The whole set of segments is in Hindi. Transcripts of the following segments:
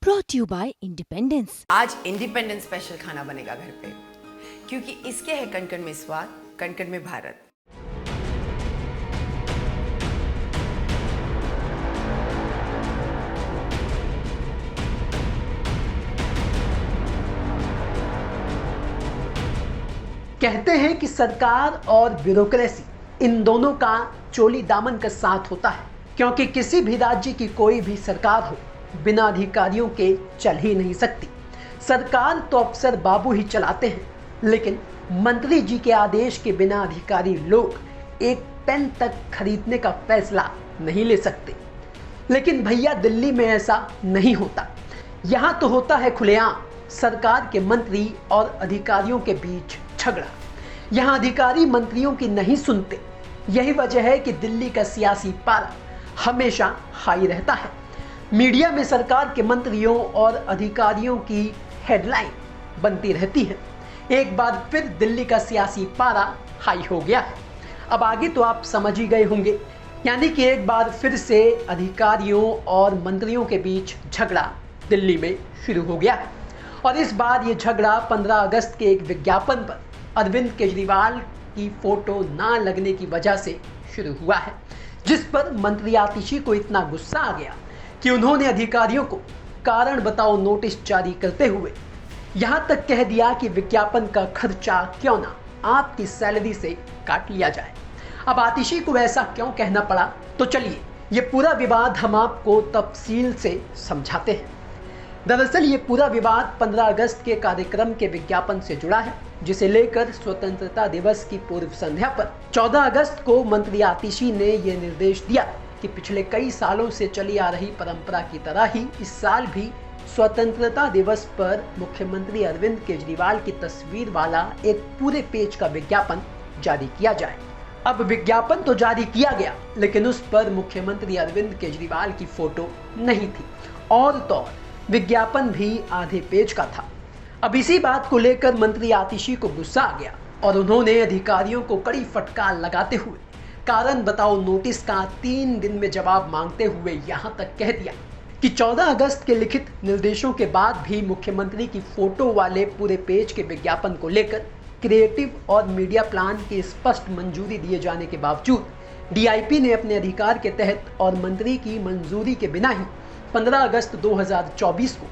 brought you by Independence। आज इंडिपेंडेंस स्पेशल खाना बनेगा घर पे, क्योंकि इसके है कण कण में स्वाद, कण कण में भारत। कहते हैं कि सरकार और ब्यूरोक्रेसी इन दोनों का चोली दामन का साथ होता है, क्योंकि किसी भी राज्य की कोई भी सरकार हो बिना अधिकारियों के चल ही नहीं सकती। सरकार तो अफसर बाबू ही चलाते हैं, लेकिन मंत्री जी के आदेश के बिना अधिकारी लोग एक पेन तक खरीदने का फैसला नहीं ले सकते। लेकिन भैया दिल्ली में ऐसा नहीं होता। यहाँ तो होता है खुलेआम सरकार के मंत्री और अधिकारियों के बीच झगड़ा। यहाँ अधिकारी मंत्रियों की नहीं सुनते। यही वजह है कि दिल्ली का सियासी पारा हमेशा हाई रहता है। मीडिया में सरकार के मंत्रियों और अधिकारियों की हेडलाइन बनती रहती है। एक बार फिर दिल्ली का सियासी पारा हाई हो गया है। अब आगे तो आप समझ ही गए होंगे, यानी कि एक बार फिर से अधिकारियों और मंत्रियों के बीच झगड़ा दिल्ली में शुरू हो गया है। और इस बार ये झगड़ा 15 अगस्त के एक विज्ञापन पर अरविंद केजरीवाल की फोटो ना लगने की वजह से शुरू हुआ है, जिस पर मंत्री आतिशी को इतना गुस्सा आ गया कि उन्होंने अधिकारियों को कारण बताओ नोटिस जारी करते हुए यहां तक कह दिया कि विज्ञापन का खर्चा क्यों ना आपकी सैलरी से काट लिया जाए। अब आतिशी को ऐसा क्यों कहना पड़ा, तो चलिए ये पूरा विवाद हम आपको तफसील से समझाते हैं। दरअसल ये पूरा विवाद 15 अगस्त के कार्यक्रम के विज्ञापन से जुड़ा है, जिसे लेकर स्वतंत्रता दिवस की पूर्व संध्या पर 14 अगस्त को मंत्री आतिशी ने ये निर्देश दिया कि पिछले कई सालों से चली आ रही परंपरा की तरह ही इस साल भी स्वतंत्रता दिवस पर मुख्यमंत्री अरविंद केजरीवाल की तस्वीर वाला एक पूरे पेज का विज्ञापन जारी किया जाए। अब विज्ञापन तो जारी किया गया, लेकिन उस पर मुख्यमंत्री अरविंद केजरीवाल की फोटो नहीं थी और तो और विज्ञापन भी आधे पेज का था। अब इसी बात को लेकर मंत्री आतिशी को गुस्सा आ गया और उन्होंने अधिकारियों को कड़ी फटकार लगाते हुए कारण बताओ नोटिस का 3 दिन में जवाब मांगते हुए यहां तक कह दिया कि 14 अगस्त के लिखित निर्देशों के बाद भी मुख्यमंत्री की फोटो वाले पूरे पेज के विज्ञापन को लेकर क्रिएटिव और मीडिया प्लान की स्पष्ट मंजूरी दिए जाने के बावजूद डीआईपी ने अपने अधिकार के तहत और मंत्री की मंजूरी के बिना ही 15 अगस्त 2024 को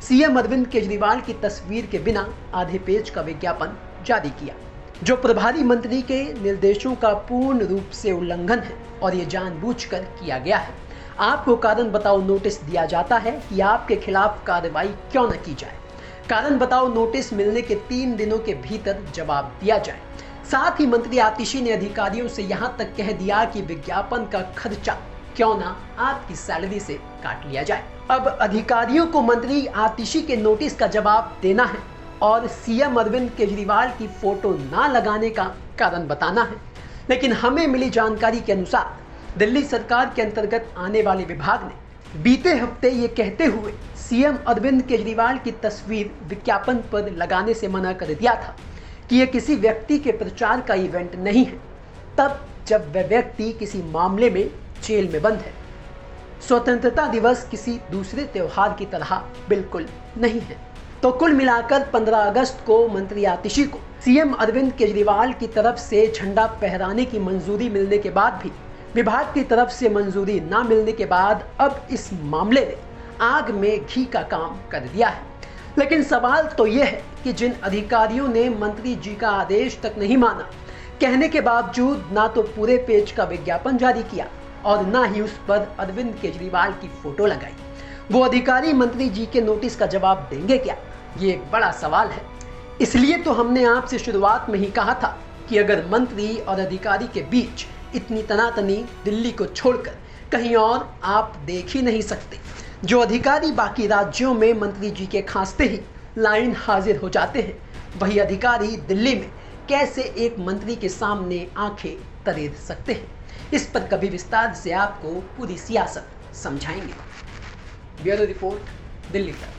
सीएम अरविंद केजरीवाल की तस्वीर के बिना आधे पेज का विज्ञापन जारी किया, जो प्रभारी मंत्री के निर्देशों का पूर्ण रूप से उल्लंघन है और ये जानबूझकर किया गया है। आपको कारण बताओ नोटिस दिया जाता है कि आपके खिलाफ कार्रवाई क्यों न की जाए। कारण बताओ नोटिस मिलने के 3 दिनों के भीतर जवाब दिया जाए। साथ ही मंत्री आतिशी ने अधिकारियों से यहाँ तक कह दिया कि विज्ञापन का खर्चा क्यों ना आपकी सैलरी से काट लिया जाए। अब अधिकारियों को मंत्री आतिशी के नोटिस का जवाब देना है और सीएम अरविंद केजरीवाल की फोटो ना लगाने का कारण बताना है। लेकिन हमें मिली जानकारी के अनुसार दिल्ली सरकार के अंतर्गत आने वाले विभाग ने बीते हफ्ते ये कहते हुए सीएम अरविंद केजरीवाल की तस्वीर विज्ञापन पर लगाने से मना कर दिया था कि यह किसी व्यक्ति के प्रचार का इवेंट नहीं है, तब जब वह व्यक्ति किसी मामले में जेल में बंद है। स्वतंत्रता दिवस किसी दूसरे त्योहार की तरह बिल्कुल नहीं है। तो कुल मिलाकर 15 अगस्त को मंत्री आतिशी को सीएम अरविंद केजरीवाल की तरफ से झंडा फहराने की मंजूरी मिलने के बाद भी विभाग की तरफ से मंजूरी ना मिलने के बाद अब इस मामले ने आग में घी का काम कर दिया है। लेकिन सवाल तो यह है कि जिन अधिकारियों ने मंत्री जी का आदेश तक नहीं माना, कहने के बावजूद ना तो पूरे पेज का विज्ञापन जारी किया और ना ही उस पर अरविंद केजरीवाल की फोटो लगाई, वो अधिकारी मंत्री जी के नोटिस का जवाब देंगे क्या? ये एक बड़ा सवाल है। इसलिए तो हमने आपसे शुरुआत में ही कहा था कि अगर मंत्री और अधिकारी के बीच इतनी तनातनी दिल्ली को छोड़कर कहीं और आप देख ही नहीं सकते। जो अधिकारी बाकी राज्यों में मंत्री जी के खांसते ही लाइन हाजिर हो जाते हैं, वही अधिकारी दिल्ली में कैसे एक मंत्री के सामने आंखें तरेद सकते हैं? इस पर कभी विस्तार से आपको पूरी सियासत समझाएंगे। ब्यूरो रिपोर्ट, दिल्ली तक।